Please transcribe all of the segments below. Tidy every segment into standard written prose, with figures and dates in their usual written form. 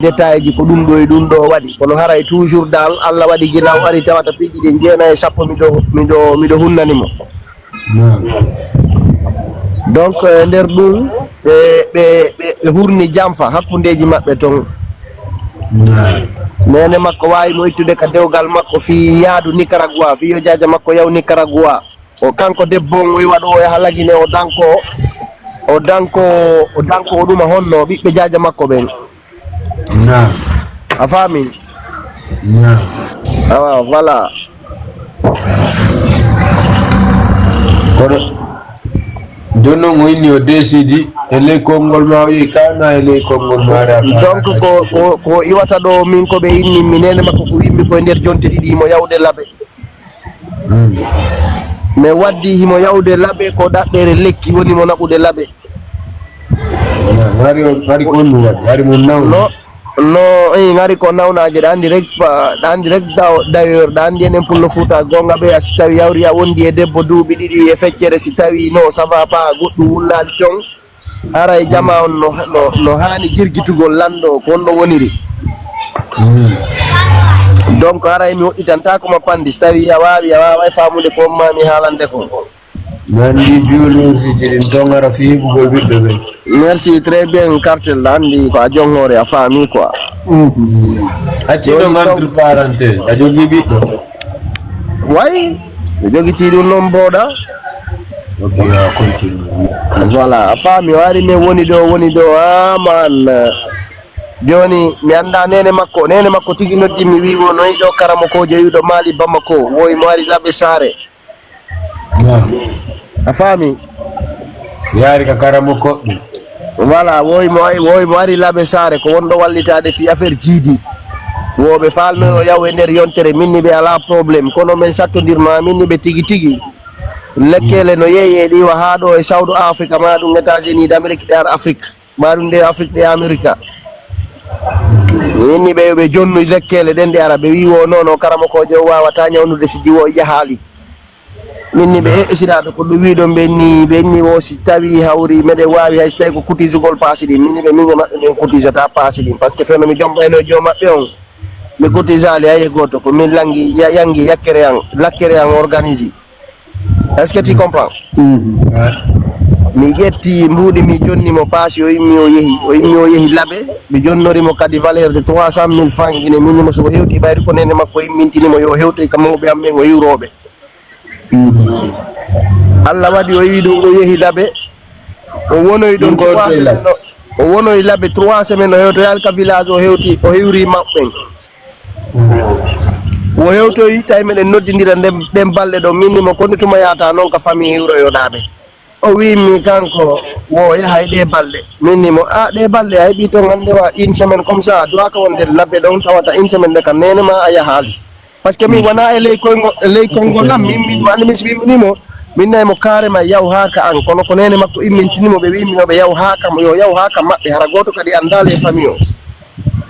détail ji ko dum do wadi kono haray toujours dal Allah wadi ginaaw ari tawata piji de jeena e sappo mi do hunnani mo donc nder dum be hurni jamfa hakkundeji mabbe ton nene makko wawi moytude ka dewgal makko fi yaadu Nicaragua fi yo jaaja makko yaw Nicaragua o kanko debbo o wado o halagine o danko o duma honno bibbe jaaja makko ben a fami voilà kono donno ngoyni o décidi ele kongol ma wi kana ele kongol ma ra donc ko iwata do min ko be inni minene makko ko wimmi ko nder jonte didi mo yawde labe me waddi himo yawde labe ko daddere lekki woni mo nabude labe ngari ko no wadi ari mo nawno no ngari ko nawnaaje dandi rek d'ailleurs dandi en pour le futa gonga be asitawi yawri ya wondi e debbo duubi didi e feccere si tawi no ça va pas goddu wullali ton ara e jama on no hani jirgitugol lando ko no woniri donc ara e mi wodditanta ko ma pandi tawi ya wawa famude ko mami halande ko nandi biologie din tongara fi bugol bibbe be merci très bien cartel landi ko a jongore a fami quoi accido entre parenthèse a jogi biddo way jogi ti dum non boda ok continue voilà a fami wari me woni do man joni mi anda nene makko tigi noddi mi wi wono do karamo ko jeyudo mali bamako woy mo ari labe sare a fami yari ka karamo ko voilà woy mo ari labe sare ko wondo wallitade fi affaire jidi wobe falno yaw e nder yontere minni be ala problème kono men sattondirma minni be tigi lekkele no yeye di wa hado e South Africa ma dum États-Unis d'Amérique de Afrique ma dum de Afrique de America minni be jonnu lekkele den de arabe wi wo nono karamo ko je wawata nyawnude si jiwo yahaali minni be esirabe ko do wi do benni wo si tawi hawri mede wawi hay tay ko kutizugol pasidi minni be minga mabbe men kutizata pasidi parce que feno mi jomba eno joma be on mi kutizali ay goto ko min langi yangi yakkere an organiser est-ce que tu comprends mi getti mbudi mi jonni mo pasi o yehi labe mi jonnori mo kadi valeur de 300,000 francs gine minni mo so hewti bayri ko nene makko mintini mo yo hewto kam be ambe o yurobe Allah wadi o yido o yehi labe o wonoy don ko o wonoy labe 3 semaines o hewto yalka village o hewti o hewri mabben o hewto tay meden noddindira dem balde do minni mo kondituma yata non ka famille hewro yodabe o wi mi kanko wo yahay de balde minni mo de balde ay bi to ngande wa une semaine comme ça do aka wonde labe don tawata une semaine de kan nene ma aya hali parce que mi wana ley kongo lam min mani mi mo minna mo carrément yaw haka an kono ko nene makko immintini mo be wi mi no be yaw haka mo yo yaw haka mabbe hara goto kadi andale famille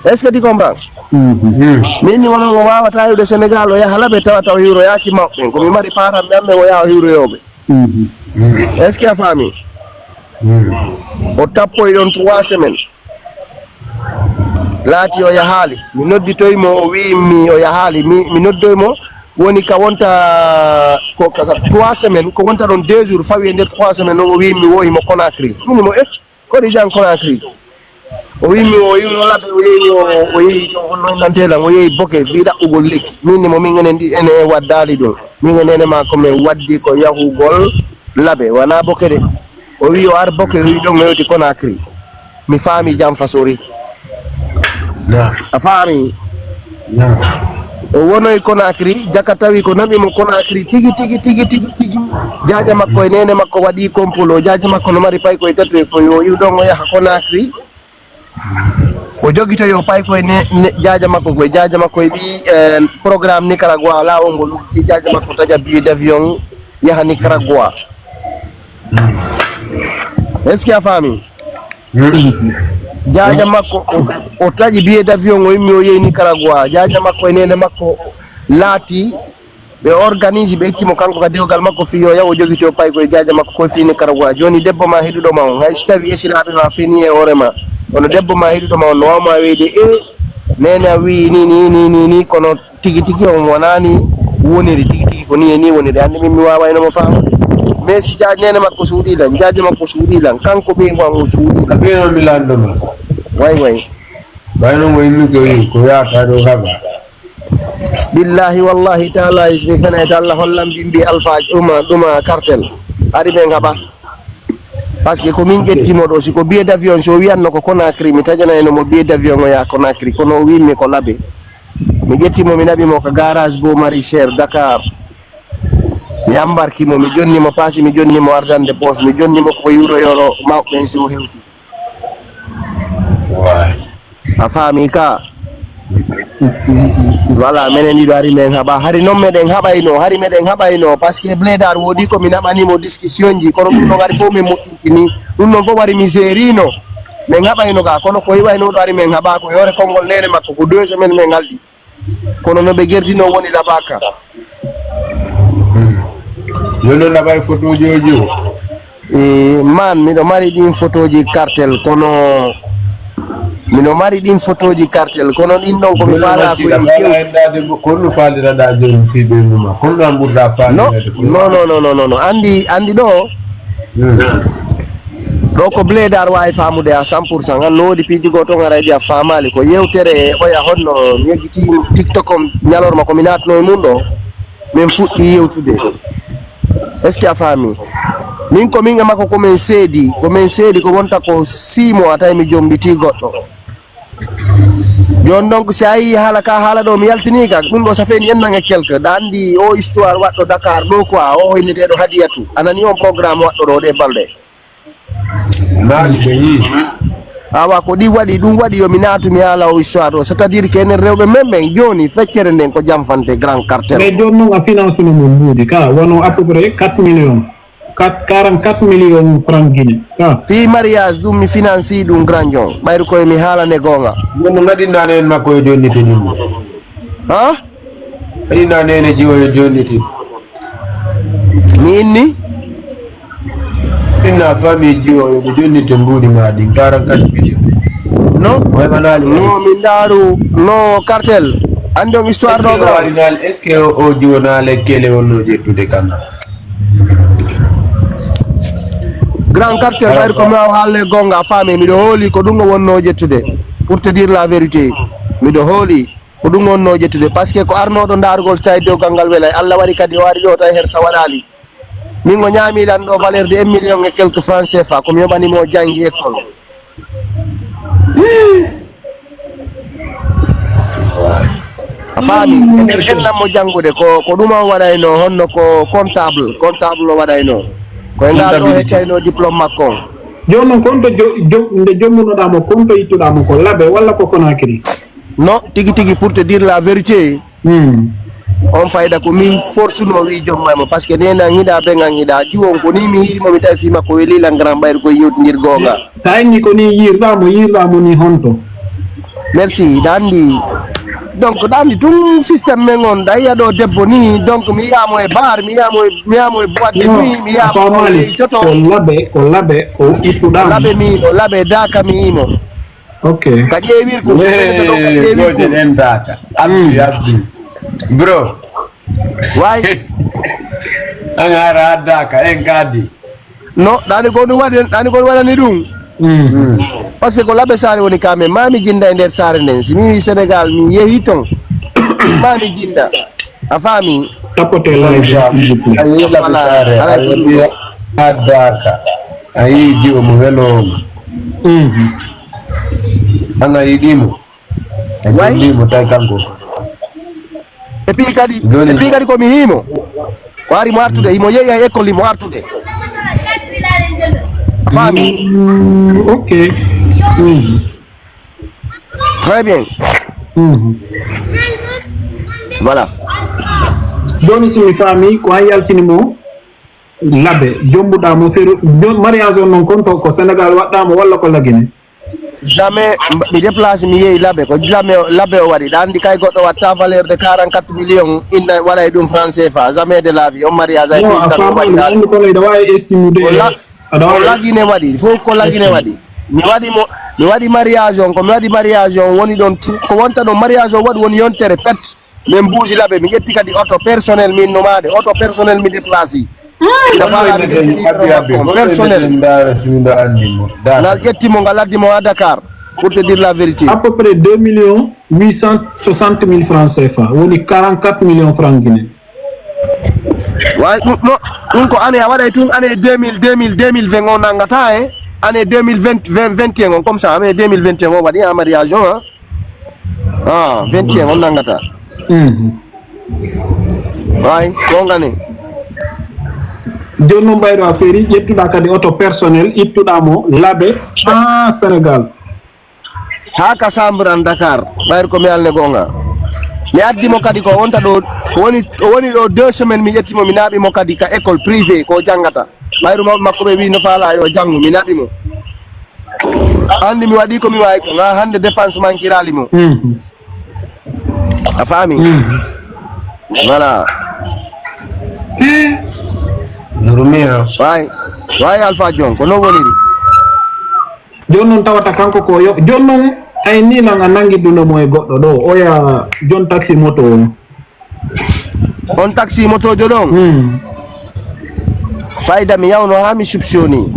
est-ce que tu comprends minni wala mo wawata yude Sénégal o ya halabe tawata o hiro yaki mabbe ko mi mari para membe o ya hiro yobe est-ce que a famille o tappo don 3 semaines laati o yahali mi nodditoymo o wi mi o yahali mi noddoymo woni ka wonta ko 3 semaines ko wonta don 2 jours fawi nder 3 semaines o wi mi woyi mo Conakry minimo ko di jan Conakry o wi mi o yuno labe o yi to non nantela o yi boke vida ugol lekki minimo min ngene ndi ene waddali do min ngene ma ko men waddi ko yahugol labe wana boke de o wi o ar boke wi do ngoti Conakry mi fami jam fasori a fami o wonoy Conakry jakatawi ko nabi mo Conakry tigi jaaja makko e nene makko wadi kompolo jaaja makko no mari pay ko e tatto ko yo yudo ngo yaha Conakry o jogito yo pay ko e jaaja makko e bi programme Nicaragua la o ngol si jaaja makko taja billet d'avion yaha Nicaragua est-ce que a fami jaaja makko o taji billet d'avion o yimmi o yehi Nicaragua jaaja makko e nene makko laati be organise be ittimo kanko ka dewgal makko fi yo yawo jogito pay ko jaaja makko ko fi Nicaragua joni debbo ma hedudo ma on hay stawi esirabe ma fini e horema ono debbo ma heɗuɗo ma on wawma weyde nene wi ni kono tigi on wonani woniri tigi ko ni woniri hande min mi wawayno mo famude mais si nene makko suuɗilan jaaje makko suuɗilan kanko ɓe mo suuɗilan ɓe mi landoma way bayno mo inni ko yaata ɗo haɓa billahi wallahi taala ismi fenayta Allah hollam bimbi alphaji ɗuma cartel ari ɓe gaɓa par ce que komin ƴettimo ɗo siko billet d' avion so wiyanno ko Conakry mi tajanayno mo billet d' avion o ya Conakry kono o wimmi ko laaɓe mi ƴettimo mi naɓimo ko garage Beau Maraîcher Dakar mi ambarkimo mi jonnimo paasi mi jonnimo argent de poche mi jonnimo ko euro mawɓen so hewti a faami ka voilà minen ɗiɗo ari men haɓa hari noon meɗen haɓayno par ce que blédar woodi komi naɓanimo discussion ji kono ɗum ɗon ari fof min moƴƴintini ɗum ɗon fof wari mi gérino min haɓayno ka kono ko yiwayno ɗo ari men haɓa ko yore konngol nene makko ko 2 semaines min haldi kono no ɓe gerdino woni laɓaka jono naɓay photo ji o man miɗo mari ɗin photo ji cartel kono ɗin ɗon komi faala kono faliraɗa joni fiɓe muma kono an ɓurɗa falirede non andi ɗo ɗo ko blédar wawi famude à 100% an no woodi piiji goto on araydi a famali ko yewtere oya honno mi yeggiti TikTok o ñalorma komi natno e mum ɗo min fuɗɗi yewtude est ce que a faami min ko min e makko komin seedi ko wonta ko 6 mois tawi mi jombiti goɗɗo joni donc si a yi haala ɗo mi yaltini ka ɗum ɗo ça fait yennan e quelque ɗa andi o histoire waɗɗo Dakar ɗo quoi o inneteɗo Hadiyatu anani on programme waɗɗo ɗo ɗe balɗe naali ɓe yi awa ko ɗi waɗi ɗum waɗi yomi naatu mi haala o histoire o c'est à dire que enen rewɓe men ɓen joni feccere nden ko jamfante grand cartel mais joni noon a finance no mon mbuudi ka wono à peu près 44 millions francs guiné fi mariage ɗum mi finance ɗum grand jon ɓayri koye mi haalane gonga wono gaɗinane en makko e jonniti ɗum ha gaɗinane ene jiwo e jonniti mi inni inna famille jiwo yoɓe jonnite mbuuɗi maɗi 44 millions non waymanali no min daaru no cartel andi on histoire ɗo waɗinali est ce que o jiwonale kele wonno ƴettude kamma grand cartel ɓayri ko mi waw haalne gonga a faami miɗo hooli ko ɗum o wonno ƴettude pour te dire la vérité miɗo hooli ko ɗum wonno ƴettude par ce que ko arnoɗo darugol so tawi dewgal ngal weelay Allah waɗi kadi o ari ɗo tawi her sa waɗali min o ñaamilan ɗo valeur de 1 million et quelques francs CFA komi yoɓanimo janggi école a faami e nder ennanmo janngude ko ɗum on waɗayno honno ko comptable o waɗayno koye ngal ɗo heccayno diplôme makko on joni noon konto nde jommunoɗamo konto ittuɗamo ko laaɓe walla ko Conakry non tigi pour te dire la vérité on fayda ko min forsuno wi jommamo par ce que nena hiɗa ɓe gan hiɗa jiwon ko ni mi yiɗimo mi tawi fima ko welila grand ɓayre koye yewtidir gonga sa anni ko ni yirɗamo ni honto merci ɗa andi tun systéme men on ɗa yiya ɗo debbo ni donc mi yiyamo e bar mi yiyamo e boîte de nuit mi yiyamo e toto ko laaɓe o ittuɗamo laaɓe daka mi yimo ok ka ƴeewir ko en daka abdi bro way an ara daka en kadi no ɗani ko ɗum waɗani ɗum par ce que ko laaɓe saare woni kamen mami jinda e nder saare nden si mi wi Sénégal mi yeehi ton mami jinda a faami tapote ayi laɓe saare a daka ayi jiwo mo weloma an a yiɗimo e jondimo tawi kanko et puis kadi komi himo o ari mo artude imo yeehi ha école imo artude a faami ok très bien voilà joni somi faami ko han yaltinimo laaɓe jombuɗamo feru mariage on noon konto ko Sénégal waɗɗamo walla ko Laguine jamais mi déplace mi yeehi laaɓe ko laaɓe o waɗi ɗa andi kay goɗɗo watta valeur de 44 millions inna waɗa e ɗum franc CFA jamais de la vie on mariage ay président o waɗi kono ida wawi estimude ko Laguine waɗi fof ko Laguine waɗi mi wadi mariage on ko mi wadi mariage on woni don ko wonta do mariage on wadi woni yontere pet men buuji labe mi yetti kadi auto personnel min nomade auto personnel mi déplacer personnel ngal jettimo ngal addimo à Dakar pour te dire la vérité à peu près 2 860 000 francs CFA woni 44 millions francs guinéens way non ko année waɗay tun année 2020 on nangata année 2021 on comme ça année 2021 on waɗi en mariage on 21 on nangata way ko ngane jonno mbayro affaire yi ƴettuɗa kadi auto personnel ittuɗamo laabe Sénégal ha ka sambre Dakar ɓayr ko mi alne gonga mi addimo kadi ko wonta ɗo woni ɗo 2 semaines mi ƴettimo mi naaɓimo kadi ka école privé ko jangata ɓayru mawɓe makko ɓe wi no faala yo janggu mi naɓimo andi mi waɗi komi wawi ko ga hande dépense mankirali mo a faami voilà Rumia way Alpha Jon ko no woniri jon non tawata kanko ko yo jon non ay ni la nga nangi duno moy goddo do oya jon taxi moto on taxi moto jodon fayda mi yawno ha mi subsioni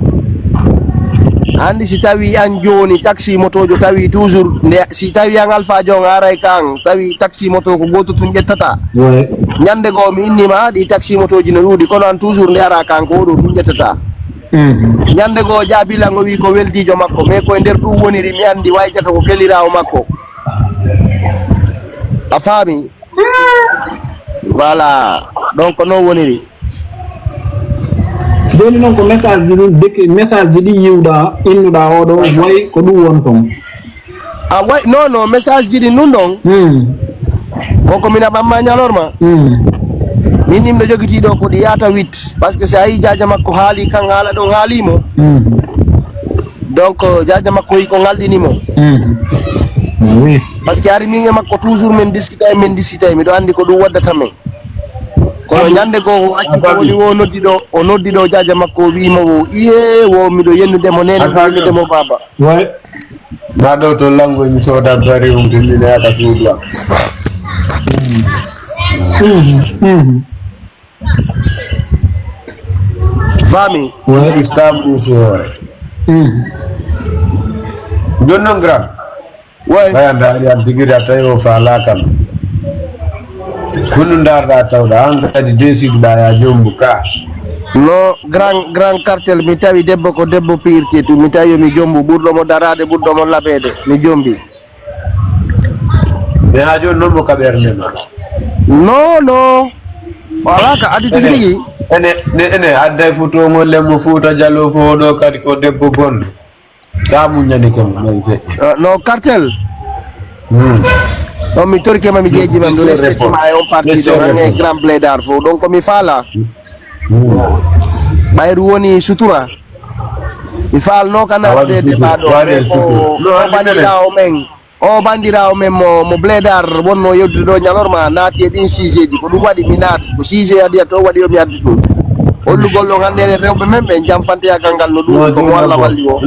andi si tawi an joni taxi moto jo tawi toujours si tawi an Alpha Jon aray kan tawi taxi moto ko goto tun jettata nyande go mi innima di taxi moto ji no rudi kono an toujours nde ara kan ko do tun jettata nyande go jaabila ngo wi ko weldijo makko me ko nder dum woniri mi andi way jata ko kelirawo makko a faami voilà donc no woniri doni non ko message ji di yiwda innuda odo way ko dum won ton way non message ji di nun don ko mina bamma nyalorma min nimdo jogiti do ko di yata 8 parce que say jaaja makko haali kan hala don haalimo donc jaaja makko yi ko ngaldinimo oui parce que ari minge makko toujours men discuter mi do andi ko dum waddata men ko nyande go acci ko woni o noddido jaaja makko wi mo iye wo mi do yennude mo nene yennude mo baba ouais ba do to lango mi soda bari um timine aka suudwa Fami, Istanbul sore. Donno grand. Way. Bayanda ya digira tayo fala kam. Kunu ndarda tawda an kadi desid baya jombuka. No grand cartel mi tawi debbo ko debbo pirti tu mi tawi mi jombu burdo mo darade burdo mo labede mi jombi. Be hajo non mo kaberne ma. No. Wala ka adi tigi. ene adday futo mo lemo futa jallo fo do kadi ko debbo bon tamu nyani ko no fe no cartel no mi torke ma mi jeji ma do respect ma on parti do ne grand blédard fo donc mi fala bayru woni sutura mi fal no kana de bado no bandirawo men mo blédard wonno yoddudo nyanorma naati e din siseji ko dum wadi mi naati ko sise adi to wadi o mi addi dum ollugol lo ngandene rewbe men be jamfante ya gangal no dum ko walla walli o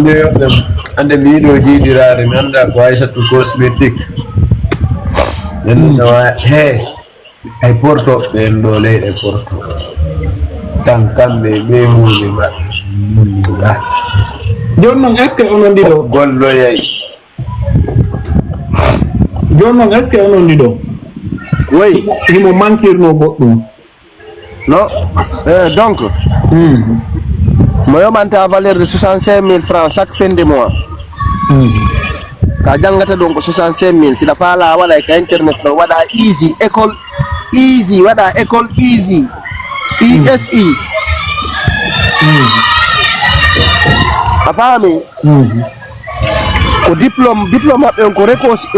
ande mi do jidirare mi anda ko Aissatou cosmétique no ay porto be do leyde porto tan kambe be mumi ba jonnon ekke onon dido gollo yai jonnon eske onon dido oui imo mankirno goddum no donc mo yobanta valeur de 65 000 francs chaque fin de mois ka jangata donc 65 000 sila fala wala ka internet do wada easy école easy wada école easy ESE afami ko diplôme mabbe on ko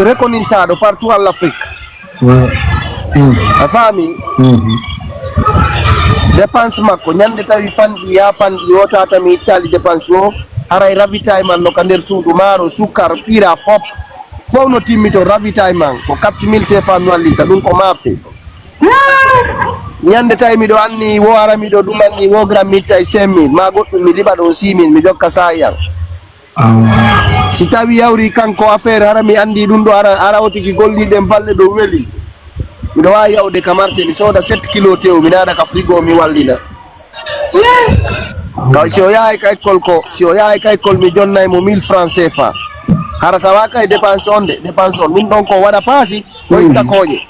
reconnaissado partout en Afrique afami dépense makko nyande tawi fandi ya fandi wota tami tali dépense o haray ravitaillement no kander suudu maro sukar pira fop no timmito ravitaillement ko 4000 CFA mi wallita dum ko mafe nyande tawi mi do anni wo ara mi do dumanni wo gram mi tay 5000 ma goddum mi liba do 6000 mi jokka sayang si tawi yawri kanko affaire hara mi andi ɗum ɗo ara otiki golliɗen balɗe ɗo weeli miɗo wawi yawde ka marché mi soda 7 kilo tew mi naɗa ka frigo mi wallina si o yahay ka école mi jonnay mo 1000 francs CFA hara tawa kay dépense on ɗum ɗon ko waɗa paasi o itta kooƴe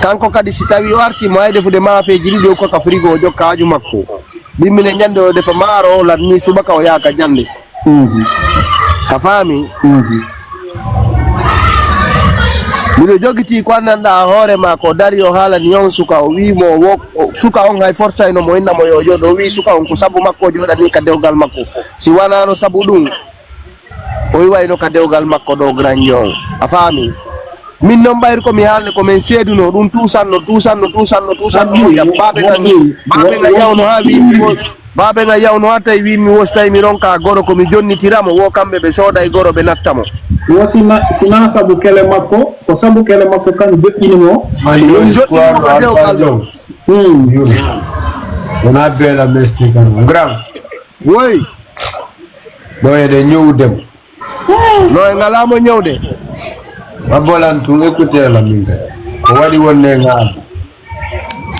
kanko kadi si tawi o arti mo ay defude maafeji ɗiɗi o koka frigo o jokka haaju makko ɓimmine ñande o defa maaro o latni subaka o yaaka jande a faami miɗo jogiti ko anndanɗa hoore ma ko dari o haalani on suka o wimo suka on hay forçayno mo innamo yo jooɗo o wi suka on ko sabu makko o jooɗani ka dewgal makko si wanano sabu ɗum o wiwayno ka dewgal makko ɗo granñe on a faami min noon ɓayri komi haalde komin seeduno ɗum tusanno moƴƴam baaɓe ga yawno ha wimi baaɓe ga yawno ha tawi wimi wostay mi ronka goro komi jonnitiramo wo kamɓe ɓe sooday goro ɓe nattamo sina sabu kele makko ko sabu kele makko kan joƴƴinimo joƴƴinimo ka dewgal ɗo wona beela mi expliquano grand woy ɗo eɗe ñowdemo no e ngalamo ñawde babbolan tun écoutela min kadi ko waɗi wonde ngaado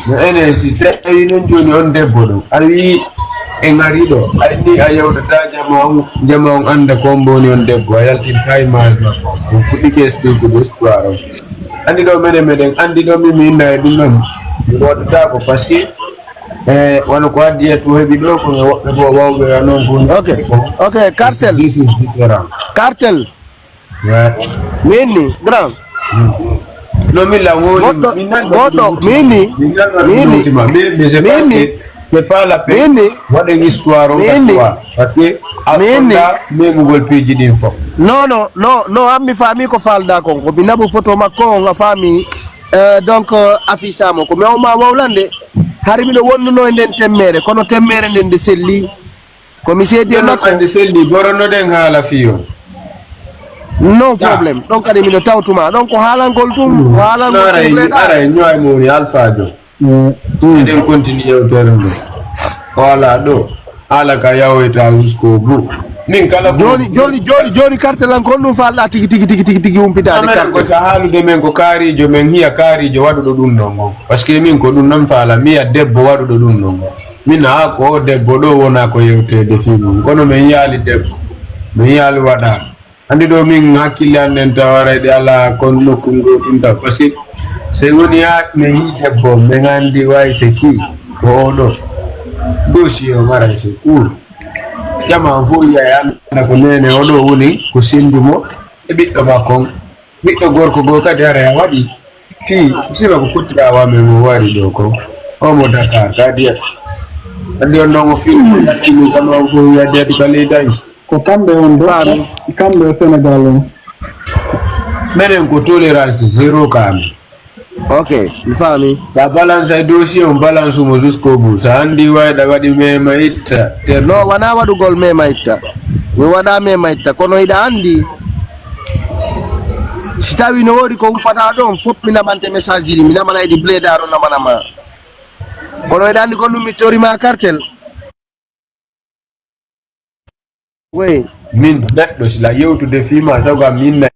no enen si tawi non joni on debbo ɗo aɗa wi e ngari ɗo aɗni a yewtata jama on anda ko mboni on debbo a yaltinta image makko on fuɗɗike expliquede histoire on andi ɗo meɗen andi ɗo min inna e ɗum noon mi waɗata ko par ce que wona ko addi e to heeɓi ɗo ko woɓɓe bo wawɓe noon koni ok cartel this is different cartel minni grand no min la woni goɗɗo minni c'est pas la peine waɗa histoire o parce que afonda memugol peeji ɗin fof non ammi faami ko falda kon ko mi naɓu photo makko on a faami donc affichamo ko mi awma wawlande hari miɗo wonnuno e nden temmere kono temmere nden nde selli komi seedi e makko nde selli boronoɗen haala fiyo non probléme ɗon kadi miɗo tawtuma ɗon ko haalangol tum ko haalangol ara e ñoy moni alphajo eɗen continue yewtere ndo voilà ɗo haala ka yawoyta jusqu'au bout min kala joni carte lan kon ɗum falɗa tigi humpitade carte sa haalude men ko kaarijo men hiya kaarijo waɗuɗo ɗum ɗon on par ce que min ko ɗum nan faala mi yiya debbo waɗuɗo ɗum ɗon on min ha ko o debbo ɗo wona ko yewtede fimum kono min yaali debbo min yaali waɗaɗo andi ɗo min hakkille annen tawarayɗe ala kon nokkul ngo ɗum taw par ce que so woni ha mi yi debbo min andi wawi so ki ko oɗo dossier o mara so cour jama fo yiyay anda ko nene oɗo woni ko sendumo e ɓiɗɗo makkon ɓiɗɗo gorko goo kadi hara waɗi fi sima ko kuttirawa men mo wari ɗo ko omo Dakar ka diyata andi on ɗon o film hakkille jama fo yiya deeɗi ka leydañi ko kamɓe on ɗo kamɓe Sénégal on minen ko tolérance zéro kaami ok mi faami sa balance ay dossier on balance mo jusqu'au bout sa andi wayɗa waɗi mema itta non wona waɗugol mema itta mi waɗa mema itta kono hiɗa andi si tawi no woodi ko humpata ɗon fof mi naɓante message ji ɗi mi naɓana yiɗi blédaro namanama kono hiɗa andi kon ɗum mi torima cartel oui min neɗɗo sila yewtude fima sago min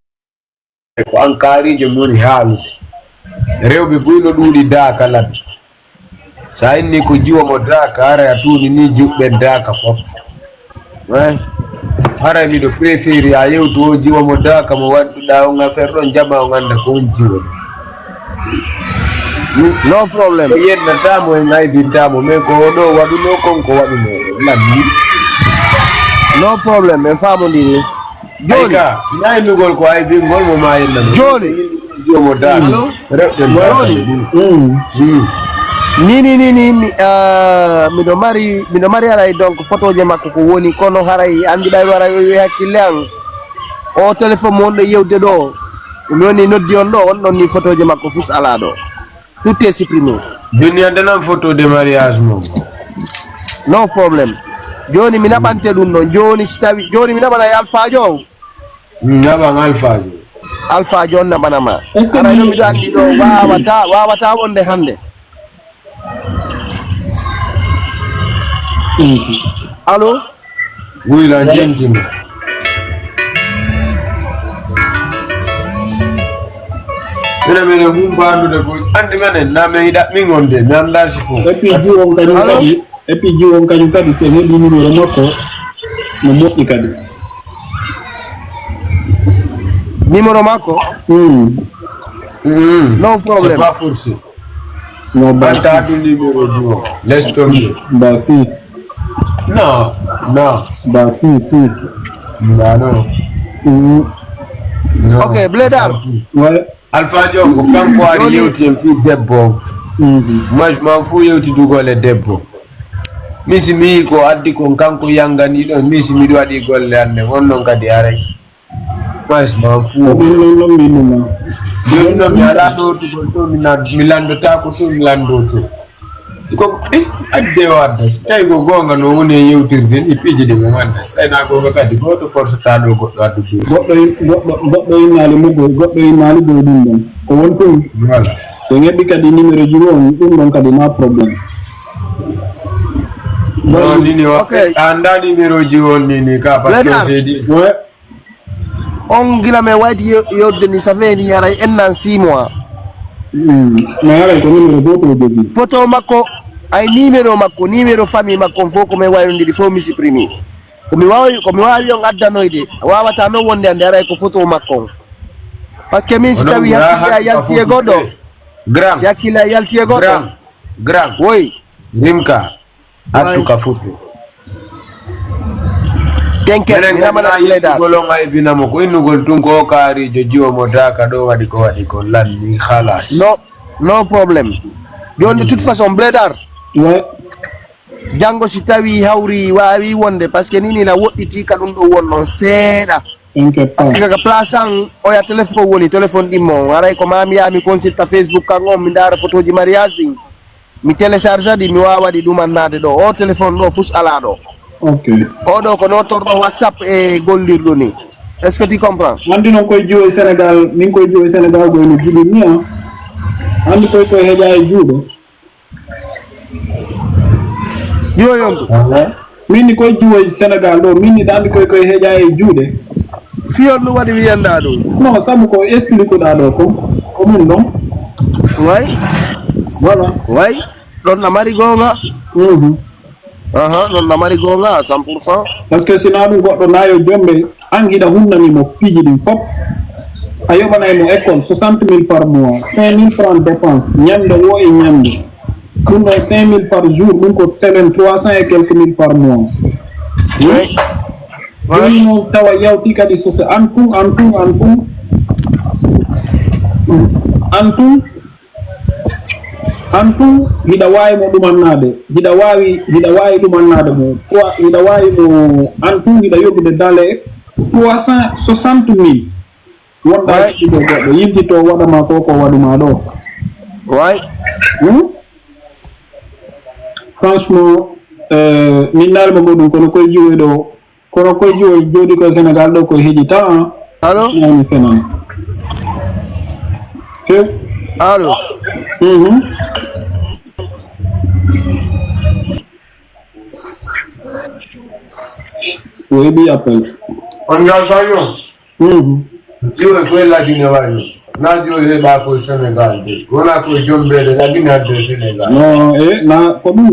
ko an kaarijo mi woni haalude rewɓe buyno ɗuuɗi daaka laɓe sa inni ko jiwa mo daaka ara a tuuni ni juɓɓe daaka fof hara miɗo préféré a yewtu o jiwa mo daaka mo wadduɗa on affaire ɗon jama on anda ko on jiwa no probléme yennatamo en aybintamo mais ko oɗo waɗuno konko waɗuno lammi no probléme en famodiri joni naynugol ko aybingol mo ma yennamo joni jomo daaka rewɗen ni miɗo mari haray donc photo je makko ko woni kono haray andi ɓay waray o wi hakkille an o téléphone mo wonɗo yewde ɗo ɗum woni noddi on ɗo on ɗon ni photo je makko fus ala ɗo tout est supprimé joni andanam photo de mariage mo no probléme joni mi naɓante ɗum ɗon joni si tawi joni mi naɓanay alphajo o naɓan alphajo on naɓanama haray ɗo miɗo andi ɗo wawata wonde hande allo wuyla jentimo Mina mene humba andu de boys. Andi mene na me ida mingonde me anda sifu. Et puis jiwon kanyum kadi ke ne numéro makko mo moti kadi. Numéro makko? No problem. C'est pas forcé. No Banta du numéro jiwon. Laisse tomber. Bah si. Non, non. Bah si. Bah non. Mm. Non. Ok, Bledar. Ouais. Alpha Diongo, quand quoi arrive, tu me fais des bons. Moi, je m'en fous, tu dois les débons. Misi mi ko addi ko kanko yangani don misi mi do adi golle ande wonnon kadi are mas ma fu non mi ala do to milando ta ko to milando to ko adde wadda tay go gonga no woni yewtirde ni piji de mo manda tay na go kadi go to force ta do go addu goddo inali mugo goddo inali do dum don ko won to voilà so ngeddi kadi numéro ji won dum don kadi ma problème. Non, nini okay. Anda numéro jiwon nini ka parce que c'est dit. Ouais. On gila me white yo deni ça fait ni yara en 6 mois. Mais yara ko numéro goto jogi. Photo makko ay numéro famille makko fo ko me wayo ndi fo mi supprimer. Ko mi wawi on addanoyde wawata no wonde ande ara ko photo makko. Parce que min si tawi hakki yalti e goddo. Grand. Si hakki yalti e goddo. Grand. Oui. Rimka. Atu kafutu. Tenke mina mana Bledar. Golong ay binamo ko inugol tun ko kari jojiwo modaka do wadi ko lan ni khalas. No problem. Don de toute façon Bledar. Ouais. Jango si tawi hawri wawi wonde parce que nini na wodditi ka dum do wonnon seeda. Parce que ka place an o ya téléphone dimmo waray ko mami ya mi consulta Facebook kan on mi ndara photo ji mariage din. Mi télécharge di mi wawa di dumannade do o téléphone do fus ala do. OK. O do ko no tordo WhatsApp e goldirdo ni. Est-ce que tu comprends? Andi non koy jiwo Sénégal, min koy jiwo Sénégal go ni jibi ni andi koy heja e juudo. Yo yonto. Min ni koy jiwo Sénégal do min ni andi koy heja e juude. Fiyon no wadi wiyanda do. Non, sabu ko explique ko da do ko min non. Ouais. Voilà. Ouais. Don na mari gonga. Non na mari gonga 100%. Parce que sina dum goddo nayo jombe angida hunnani mo piji din fop ayo banay mo école 60 000 par mois 5 000 francs dépenses nyande wo e nyande dum 5 000 par jour dum ko telen 300 et quelques mille par mois. Oui. Oui, no tawa yawti kadi so se antum hida wawi mo dumannade hida wawi dumannade mo hida wawi mo antum hida yobude dale 360 000 wonda do goddo yiddi to wadama ko waduma do Ouais. Franchement min nalma modum kono koy jiwo do kono koy jiwo jodi ko Sénégal do ko hejita Allô? ni fenan Allô? Oui, bien appel. On y a sayon. Jiwo ko la dine wayo. Na jiwo he ba ko Sénégal de. Kona ko jombe de la dine de Sénégal. Non, na ko dum